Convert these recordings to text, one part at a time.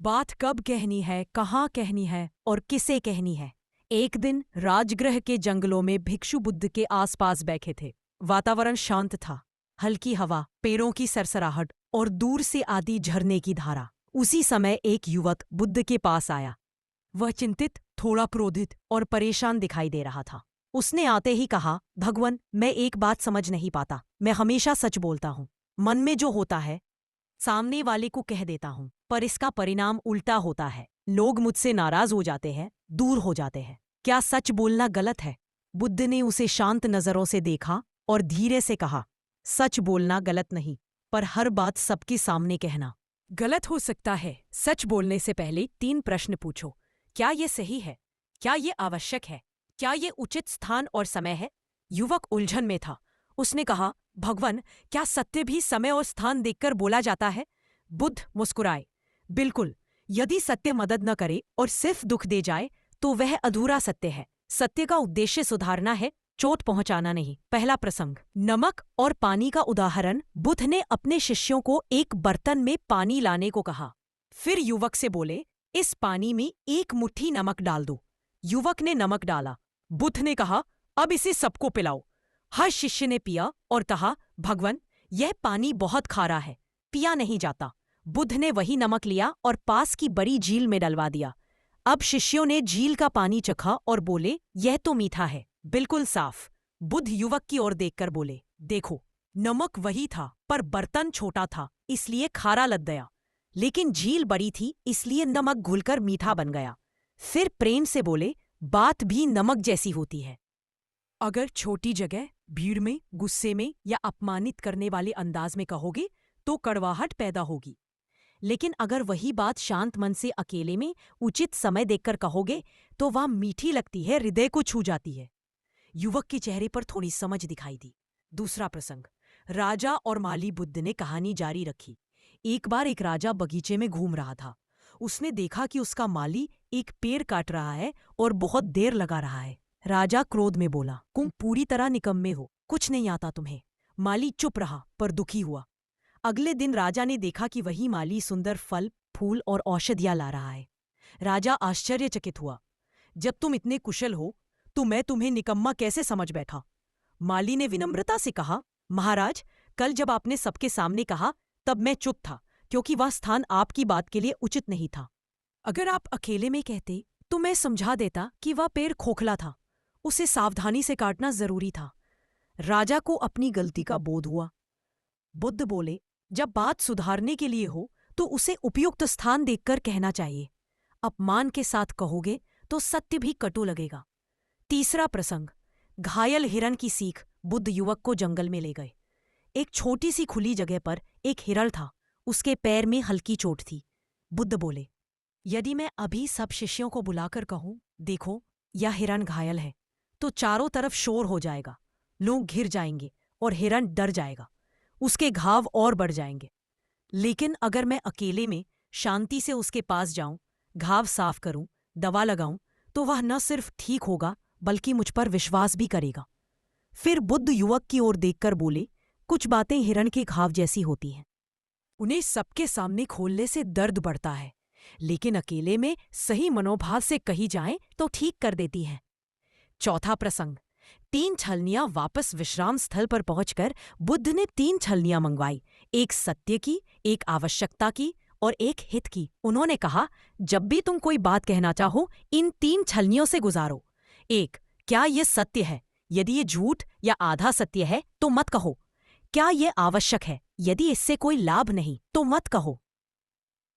बात कब कहनी है, कहाँ कहनी है और किसे कहनी है। एक दिन राजगृह के जंगलों में भिक्षु बुद्ध के आसपास बैठे थे। वातावरण शांत था। हल्की हवा, पेड़ों की सरसराहट और दूर से आती झरने की धारा। उसी समय एक युवक बुद्ध के पास आया। वह चिंतित, थोड़ा क्रोधित और परेशान दिखाई दे रहा था। उसने आते ही कहा, भगवन, मैं एक बात समझ नहीं पाता। मैं हमेशा सच बोलता हूँ। मन में जो होता है सामने वाले को कह देता हूं, पर इसका परिणाम उल्टा होता है। लोग मुझसे नाराज हो जाते हैं, दूर हो जाते हैं। क्या सच बोलना गलत है? बुद्ध ने उसे शांत नजरों से देखा और धीरे से कहा, सच बोलना गलत नहीं, पर हर बात सबके सामने कहना गलत हो सकता है। सच बोलने से पहले 3 प्रश्न पूछो। क्या ये सही है? क्या ये आवश्यक है? क्या ये उचित स्थान और समय है? युवक उलझन में था। उसने कहा, भगवन, क्या सत्य भी समय और स्थान देखकर बोला जाता है? बुद्ध मुस्कुराए। बिल्कुल। यदि सत्य मदद न करे और सिर्फ दुख दे जाए तो वह अधूरा सत्य है। सत्य का उद्देश्य सुधारना है, चोट पहुंचाना नहीं। पहला प्रसंग, नमक और पानी का उदाहरण। बुद्ध ने अपने शिष्यों को एक बर्तन में पानी लाने को कहा। फिर युवक से बोले, इस पानी में 1 मुट्ठी नमक डाल दो। युवक ने नमक डाला। बुद्ध ने कहा, अब इसे सबको पिलाओ। हर शिष्य ने पिया और कहा, भगवन, यह पानी बहुत खारा है, पिया नहीं जाता। बुद्ध ने वही नमक लिया और पास की बड़ी झील में डलवा दिया। अब शिष्यों ने झील का पानी चखा और बोले, यह तो मीठा है, बिल्कुल साफ। बुद्ध युवक की ओर देखकर बोले, देखो, नमक वही था, पर बर्तन छोटा था, इसलिए खारा लग गया। लेकिन झील बड़ी थी, इसलिए नमक घुलकर मीठा बन गया। फिर प्रेम से बोले, बात भी नमक जैसी होती है। अगर छोटी जगह, भीड़ में, गुस्से में या अपमानित करने वाले अंदाज में कहोगे तो कड़वाहट पैदा होगी। लेकिन अगर वही बात शांत मन से अकेले में उचित समय देखकर कहोगे तो वह मीठी लगती है, हृदय को छू जाती है। युवक के चेहरे पर थोड़ी समझ दिखाई दी। दूसरा प्रसंग, राजा और माली। बुद्ध ने कहानी जारी रखी। एक बार एक राजा बगीचे में घूम रहा था। उसने देखा कि उसका माली एक पेड़ काट रहा है और बहुत देर लगा रहा है। राजा क्रोध में बोला, तुम पूरी तरह निकम्मे हो, कुछ नहीं आता तुम्हें। माली चुप रहा पर दुखी हुआ। अगले दिन राजा ने देखा कि वही माली सुंदर फल, फूल और औषधियां ला रहा है। राजा आश्चर्यचकित हुआ। जब तुम इतने कुशल हो तो मैं तुम्हें निकम्मा कैसे समझ बैठा? माली ने विनम्रता से कहा, महाराज, कल जब आपने सबके सामने कहा तब मैं चुप था, क्योंकि वह स्थान आपकी बात के लिए उचित नहीं था। अगर आप अकेले में कहते तो मैं समझा देता कि वह पेड़ खोखला था, उसे सावधानी से काटना जरूरी था। राजा को अपनी गलती का बोध हुआ। बुद्ध बोले, जब बात सुधारने के लिए हो तो उसे उपयुक्त स्थान देखकर कहना चाहिए। अपमान के साथ कहोगे तो सत्य भी कटु लगेगा। तीसरा प्रसंग, घायल हिरण की सीख। बुद्ध युवक को जंगल में ले गए। एक छोटी सी खुली जगह पर एक हिरण था। उसके पैर में हल्की चोट थी। बुद्ध बोले, यदि मैं अभी सब शिष्यों को बुलाकर कहूं, देखो, यह हिरण घायल है, तो चारों तरफ शोर हो जाएगा। लोग घिर जाएंगे और हिरण डर जाएगा। उसके घाव और बढ़ जाएंगे। लेकिन अगर मैं अकेले में शांति से उसके पास जाऊं, घाव साफ करूं, दवा लगाऊं, तो वह न सिर्फ ठीक होगा बल्कि मुझ पर विश्वास भी करेगा। फिर बुद्ध युवक की ओर देखकर बोले, कुछ बातें हिरण के घाव जैसी होती हैं। उन्हें सबके सामने खोलने से दर्द बढ़ता है, लेकिन अकेले में सही मनोभाव से कही जाएं तो ठीक कर देती हैं। चौथा प्रसंग, 3 छलनियां। वापस विश्राम स्थल पर पहुंचकर बुद्ध ने 3 छलनियां मंगवाई, एक सत्य की, एक आवश्यकता की और एक हित की। उन्होंने कहा, जब भी तुम कोई बात कहना चाहो इन 3 छलनियों से गुजारो। 1, क्या यह सत्य है? यदि ये झूठ या आधा सत्य है तो मत कहो। क्या यह आवश्यक है? यदि इससे कोई लाभ नहीं तो मत कहो।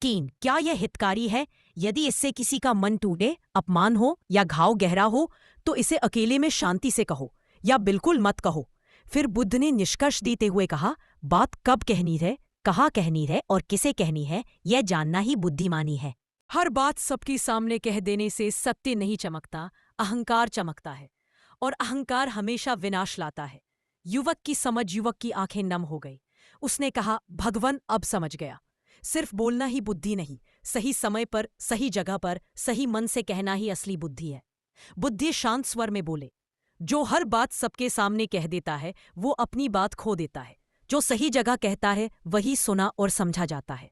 3, क्या यह हितकारी है? यदि इससे किसी का मन टूटे, अपमान हो या घाव गहरा हो तो इसे अकेले में शांति से कहो या बिल्कुल मत कहो। फिर बुद्ध ने निष्कर्ष देते हुए कहा, बात कब कहनी है, कहाँ कहनी है और किसे कहनी है, यह जानना ही बुद्धिमानी है। हर बात सबके सामने कह देने से सत्य नहीं चमकता, अहंकार चमकता है, और अहंकार हमेशा विनाश लाता है। युवक की समझ, युवक की आंखें नम हो गई। उसने कहा, भगवन, अब समझ गया। सिर्फ बोलना ही बुद्धि नहीं, सही समय पर, सही जगह पर, सही मन से कहना ही असली बुद्धि है। बुद्ध शांत स्वर में बोले, जो हर बात सबके सामने कह देता है वो अपनी बात खो देता है। जो सही जगह कहता है वही सुना और समझा जाता है।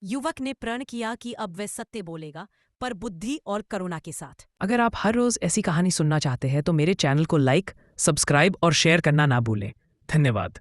युवक ने प्रण किया कि अब वह सत्य बोलेगा, पर बुद्धि और करुणा के साथ। अगर आप हर रोज ऐसी कहानी सुनना चाहते हैं तो मेरे चैनल को लाइक, सब्सक्राइब और शेयर करना ना भूलें। धन्यवाद।